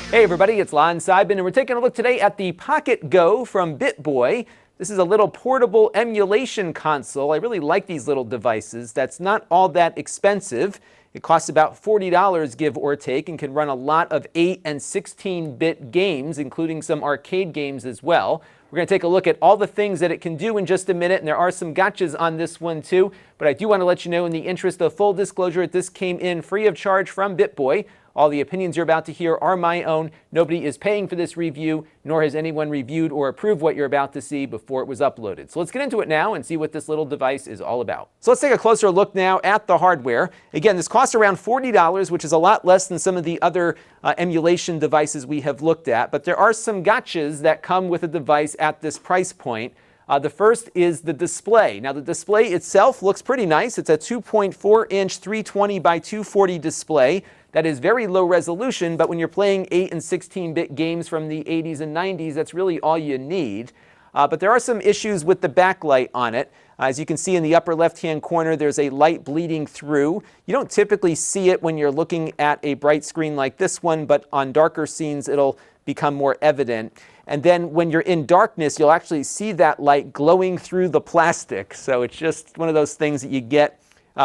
Hey everybody, it's Lon.TV, and we're taking a look today at the Pocket Go from Bittboy. This is a little portable emulation console. I really like these little devices. That's not all that expensive. It costs about $40, give or take, and can run a lot of 8 and 16-bit games, including some arcade games as well. We're going to take a look at all the things that it can do in just a minute, and there are some gotchas on this one too. But I do want to let you know, in the interest of full disclosure, that this came in free of charge from Bittboy. All the opinions you're about to hear are my own. Nobody is paying for this review, nor has anyone reviewed or approved what you're about to see before it was uploaded. So let's get into it now and see what this little device is all about. So let's take a closer look now at the hardware. Again, this costs around $40, which is a lot less than some of the other emulation devices we have looked at. But there are some gotchas that come with a device at this price point. The first is the display. Now, the display itself looks pretty nice. It's a 2.4-inch 320 by 240 display. That is very low resolution, but when you're playing 8 and 16-bit games from the 80s and 90s, that's really all you need. But there are some issues with the backlight on it. As you can see in the upper left-hand corner, there's a light bleeding through. You don't typically see it when you're looking at a bright screen like this one, but on darker scenes, it'll become more evident. And then when you're in darkness, you'll actually see that light glowing through the plastic. So it's just one of those things that you get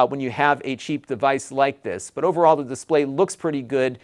when you have a cheap device like this. But overall, the display looks pretty good,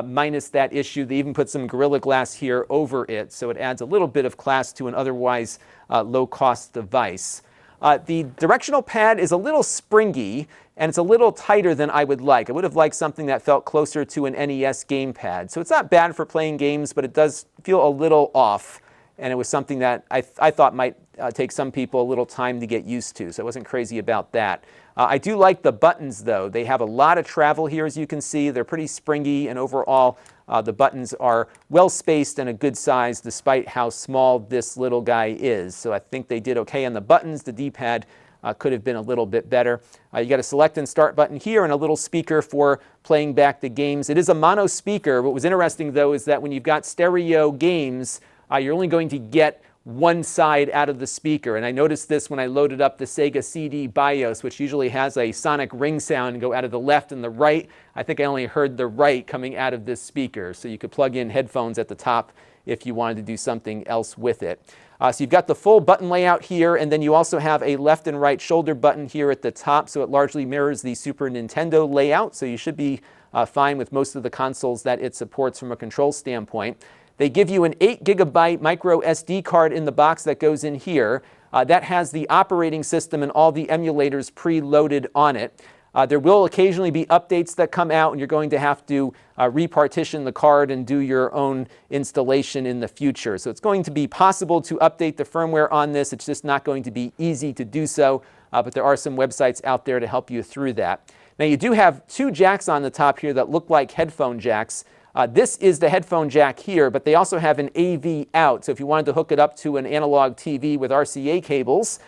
minus that issue. They even put some Gorilla Glass here over it, so it adds a little bit of class to an otherwise low-cost device. The directional pad is a little springy, and it's a little tighter than I would like. I would have liked something that felt closer to an NES gamepad. So it's not bad for playing games, but it does feel a little off, and it was something that I thought might take some people a little time to get used to, so I wasn't crazy about that. I do like the buttons, though. They have a lot of travel here, as you can see. They're pretty springy, and overall, the buttons are well-spaced and a good size, despite how small this little guy is. So I think they did okay on the buttons. The D-pad could have been a little bit better. You got a select and start button here and a little speaker for playing back the games. It is a mono speaker. What was interesting, though, is that when you've got stereo games, you're only going to get one side out of the speaker. And I noticed this when I loaded up the Sega CD BIOS, which usually has a sonic ring sound and go out of the left and the right. I think I only heard the right coming out of this speaker. So you could plug in headphones at the top if you wanted to do something else with it. So you've got the full button layout here, and then you also have a left and right shoulder button here at the top, so it largely mirrors the Super Nintendo layout, so you should be fine with most of the consoles that it supports from a control standpoint. They give you an 8 gigabyte micro SD card in the box that goes in here. That has the operating system and all the emulators preloaded on it. There will occasionally be updates that come out, and you're going to have to repartition the card and do your own installation in the future. So it's going to be possible to update the firmware on this. It's just not going to be easy to do so, but there are some websites out there to help you through that. Now, you do have 2 jacks on the top here that look like headphone jacks. This is the headphone jack here, but they also have an AV out. So if you wanted to hook it up to an analog TV with RCA cables,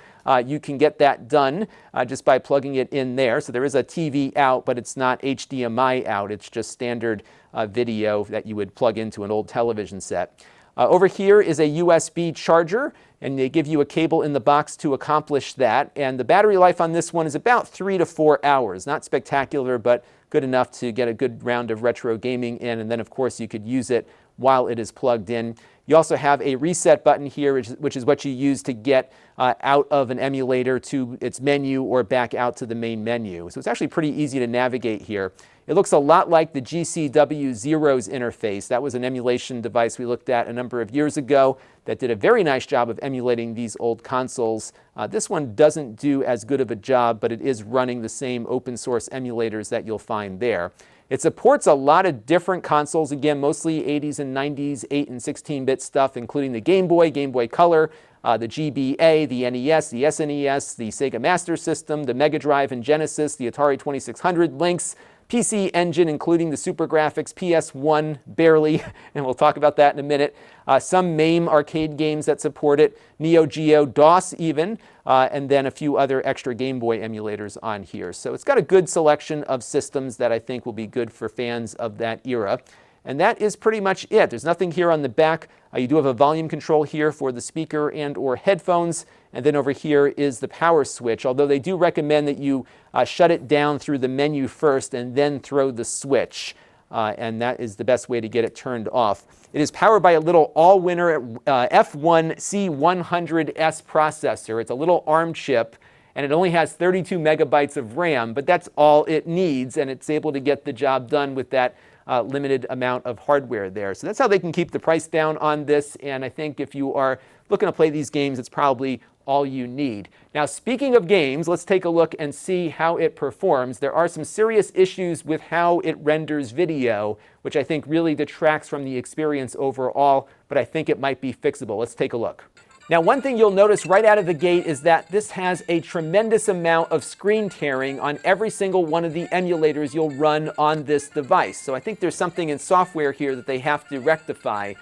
you can get that done just by plugging it in there. So there is a TV out, but it's not HDMI out. It's just standard video that you would plug into an old television set. Over here is a USB charger, and they give you a cable in the box to accomplish that. And the battery life on this one is about 3 to 4 hours. Not spectacular, but good enough to get a good round of retro gaming in. And then, of course, you could use it while it is plugged in. You also have a reset button here, which is what you use to get out of an emulator to its menu or back out to the main menu. So it's actually pretty easy to navigate here. It looks a lot like the GCW Zeros interface. That was an emulation device we looked at a number of years ago that did a very nice job of emulating these old consoles. This one doesn't do as good of a job, but it is running the same open source emulators that you'll find there. It supports a lot of different consoles, again, mostly 80s and 90s, 8 and 16-bit stuff, including the Game Boy, Game Boy Color, the GBA, the NES, the SNES, the Sega Master System, the Mega Drive and Genesis, the Atari 2600, Lynx, PC Engine, including the Turbografx, PS1, barely, and we'll talk about that in a minute. Some MAME arcade games that support it, Neo Geo, DOS even, and then a few other extra Game Boy emulators on here. So it's got a good selection of systems that I think will be good for fans of that era. And that is pretty much it. There's nothing here on the back. You do have a volume control here for the speaker and or headphones. And then over here is the power switch, although they do recommend that you shut it down through the menu first and then throw the switch. and that is the best way to get it turned off. It is powered by a little all-winner F1 C100S processor. It's a little ARM chip, and it only has 32 megabytes of RAM, but that's all it needs, and it's able to get the job done with that limited amount of hardware there. So that's how they can keep the price down on this, and I think if you are looking to play these games, it's probably all you need. Now, speaking of games, let's take a look and see how it performs. There are some serious issues with how it renders video, which I think really detracts from the experience overall, but I think it might be fixable. Let's take a look. Now, one thing you'll notice right out of the gate is that this has a tremendous amount of screen tearing on every single one of the emulators you'll run on this device. So I think there's something in software here that they have to rectify,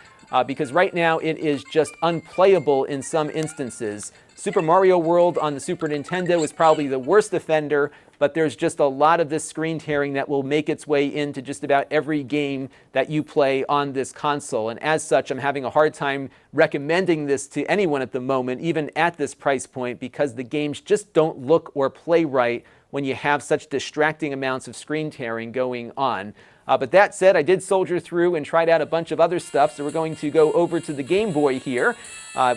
because right now it is just unplayable in some instances. Super Mario World on the Super Nintendo is probably the worst offender, but there's just a lot of this screen tearing that will make its way into just about every game that you play on this console. And as such, I'm having a hard time recommending this to anyone at the moment, even at this price point, because the games just don't look or play right when you have such distracting amounts of screen tearing going on. But that said, I did soldier through and tried out a bunch of other stuff, so we're going to go over to the Game Boy here.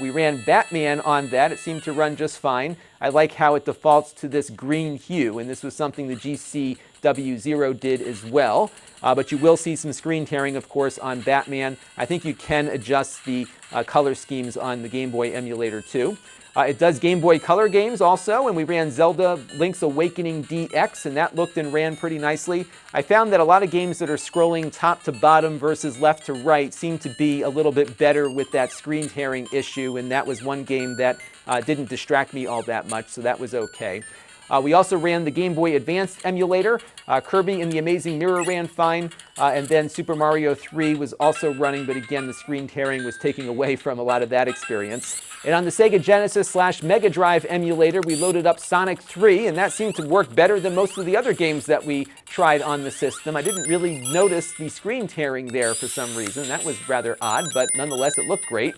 We ran Batman on that. It seemed to run just fine. I like how it defaults to this green hue, and this was something the GCW0 did as well. But you will see some screen tearing, of course, on Batman. I think you can adjust the color schemes on the Game Boy emulator too. It does Game Boy Color games also, and we ran Zelda Link's Awakening DX, and that looked and ran pretty nicely. I found that a lot of games that are scrolling top to bottom versus left to right seem to be a little bit better with that screen tearing issue, and that was one game that didn't distract me all that much, so that was okay. We also ran the Game Boy Advance emulator. Kirby and the Amazing Mirror ran fine. And then Super Mario 3 was also running, but again, the screen tearing was taking away from a lot of that experience. And on the Sega Genesis / Mega Drive emulator, we loaded up Sonic 3, and that seemed to work better than most of the other games that we tried on the system. I didn't really notice the screen tearing there for some reason. That was rather odd, but nonetheless, it looked great.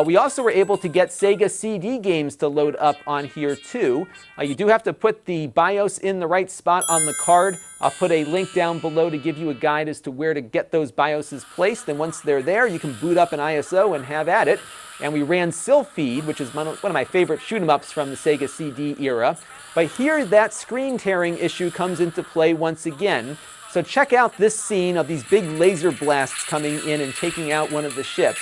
We also were able to get Sega CD games to load up on here too. You do have to put the BIOS in the right spot on the card. I'll put a link down below to give you a guide as to where to get those BIOSes placed. And once they're there, you can boot up an ISO and have at it. And we ran Sylpheed, which is one of my favorite shoot-'em-ups from the Sega CD era. But here, that screen tearing issue comes into play once again. So check out this scene of these big laser blasts coming in and taking out one of the ships.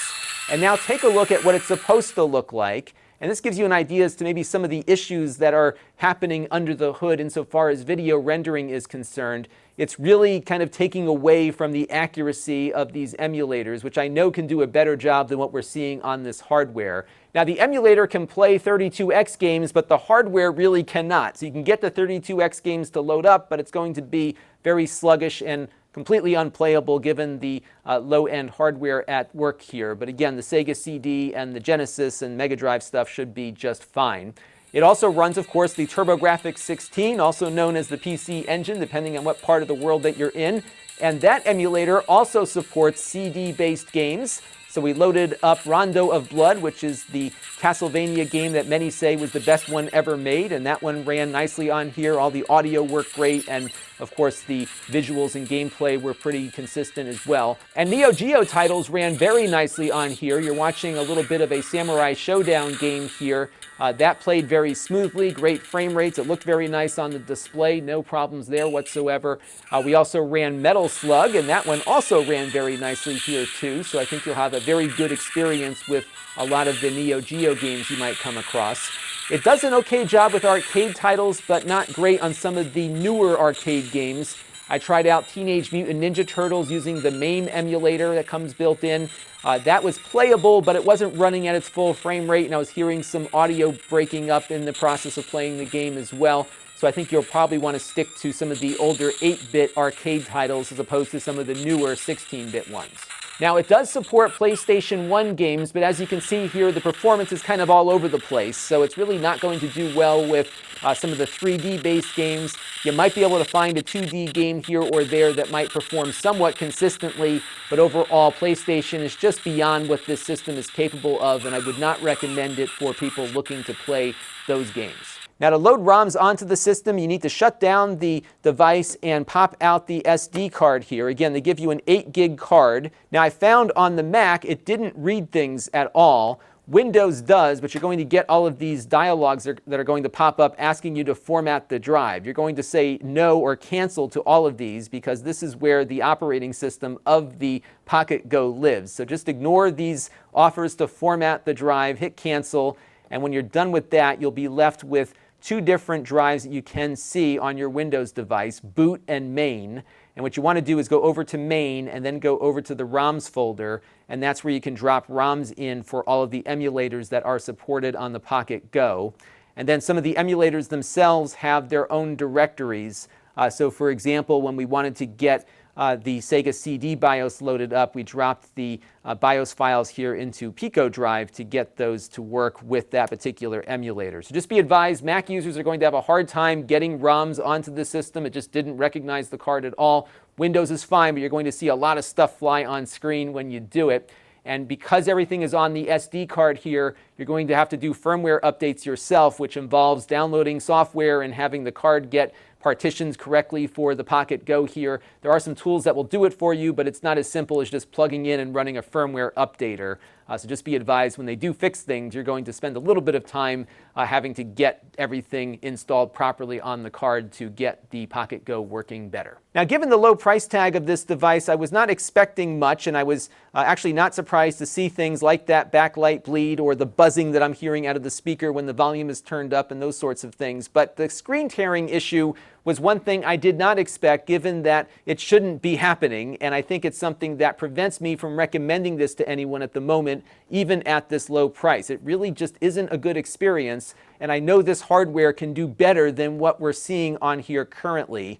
And now take a look at what it's supposed to look like. And this gives you an idea as to maybe some of the issues that are happening under the hood insofar as video rendering is concerned. It's really kind of taking away from the accuracy of these emulators, which I know can do a better job than what we're seeing on this hardware. Now, the emulator can play 32X games, but the hardware really cannot. So you can get the 32X games to load up, but it's going to be very sluggish and completely unplayable given the low-end hardware at work here. But again, the Sega CD and the Genesis and Mega Drive stuff should be just fine. It also runs, of course, the Turbografx 16, also known as the PC Engine, depending on what part of the world that you're in. And that emulator also supports CD-based games. So we loaded up Rondo of Blood, which is the Castlevania game that many say was the best one ever made, and that one ran nicely on here. All the audio worked great, and of course the visuals and gameplay were pretty consistent as well. And Neo Geo titles ran very nicely on here. You're watching a little bit of a Samurai Showdown game here. That played very smoothly, great frame rates. It looked very nice on the display, no problems there whatsoever. We also ran Metal Slug, and that one also ran very nicely here too. So I think you'll have a very good experience with a lot of the Neo Geo games you might come across. It does an okay job with arcade titles, but not great on some of the newer arcade games. I tried out Teenage Mutant Ninja Turtles using the MAME emulator that comes built in. That was playable, but it wasn't running at its full frame rate, and I was hearing some audio breaking up in the process of playing the game as well. So I think you'll probably want to stick to some of the older 8-bit arcade titles as opposed to some of the newer 16-bit ones. Now, it does support PlayStation 1 games, but as you can see here, the performance is kind of all over the place, so it's really not going to do well with some of the 3D-based games. You might be able to find a 2D game here or there that might perform somewhat consistently, but overall, PlayStation is just beyond what this system is capable of, and I would not recommend it for people looking to play those games. Now, to load ROMs onto the system, you need to shut down the device and pop out the SD card here. Again, they give you an 8 gig card. Now, I found on the Mac it didn't read things at all. Windows does, but you're going to get all of these dialogues that are going to pop up asking you to format the drive. You're going to say no or cancel to all of these because this is where the operating system of the Pocket Go lives. So just ignore these offers to format the drive, hit cancel, and when you're done with that, you'll be left with 2 different drives that you can see on your Windows device, boot and main. And what you want to do is go over to main and then go over to the ROMs folder, and that's where you can drop ROMs in for all of the emulators that are supported on the Pocket Go. And then some of the emulators themselves have their own directories. So for example, when we wanted to get the Sega CD BIOS loaded up, we dropped the BIOS files here into Pico Drive to get those to work with that particular emulator. So just be advised, Mac users are going to have a hard time getting ROMs onto the system. It just didn't recognize the card at all. Windows is fine, but you're going to see a lot of stuff fly on screen when you do it. And because everything is on the SD card here, you're going to have to do firmware updates yourself, which involves downloading software and having the card get partitions correctly for the Pocket Go here. There are some tools that will do it for you, but it's not as simple as just plugging in and running a firmware updater. So just be advised, when they do fix things, you're going to spend a little bit of time having to get everything installed properly on the card to get the Pocket Go working better. Now, given the low price tag of this device, I was not expecting much, and I was actually not surprised to see things like that backlight bleed or the buzzing that I'm hearing out of the speaker when the volume is turned up and those sorts of things. But the screen tearing issue was one thing I did not expect, given that it shouldn't be happening, and I think it's something that prevents me from recommending this to anyone at the moment, even at this low price. It really just isn't a good experience, and I know this hardware can do better than what we're seeing on here currently.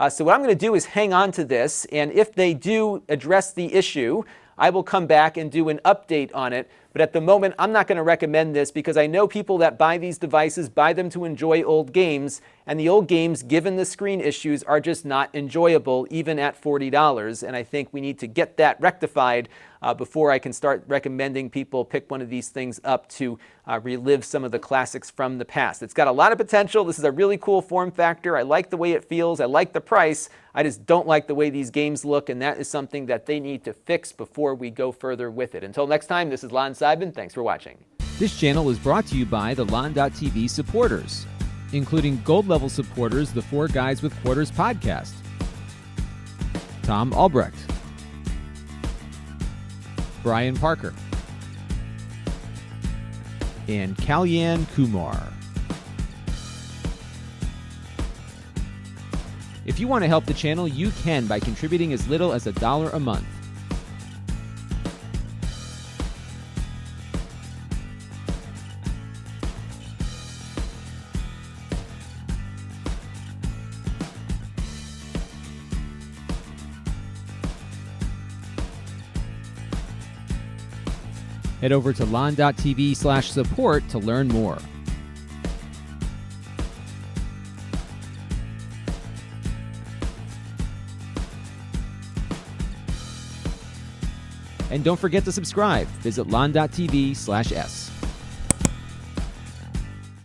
So what I'm going to do is hang on to this, and if they do address the issue, I will come back and do an update on it. But at the moment, I'm not going to recommend this because I know people that buy these devices buy them to enjoy old games, and the old games, given the screen issues, are just not enjoyable, even at $40. And I think we need to get that rectified before I can start recommending people pick one of these things up to relive some of the classics from the past. It's got a lot of potential. This is a really cool form factor. I like the way it feels. I like the price. I just don't like the way these games look, and that is something that they need to fix before we go further with it. Until next time, this is Lon.TV. Thanks for watching. This channel is brought to you by the Lon.TV supporters, including gold-level supporters, the 4 Guys with Quarters podcast, Tom Albrecht, Brian Parker, and Kalyan Kumar. If you want to help the channel, you can by contributing as little as $1 a month. Head over to lon.tv/support to learn more. And don't forget to subscribe. Visit lon.tv/s.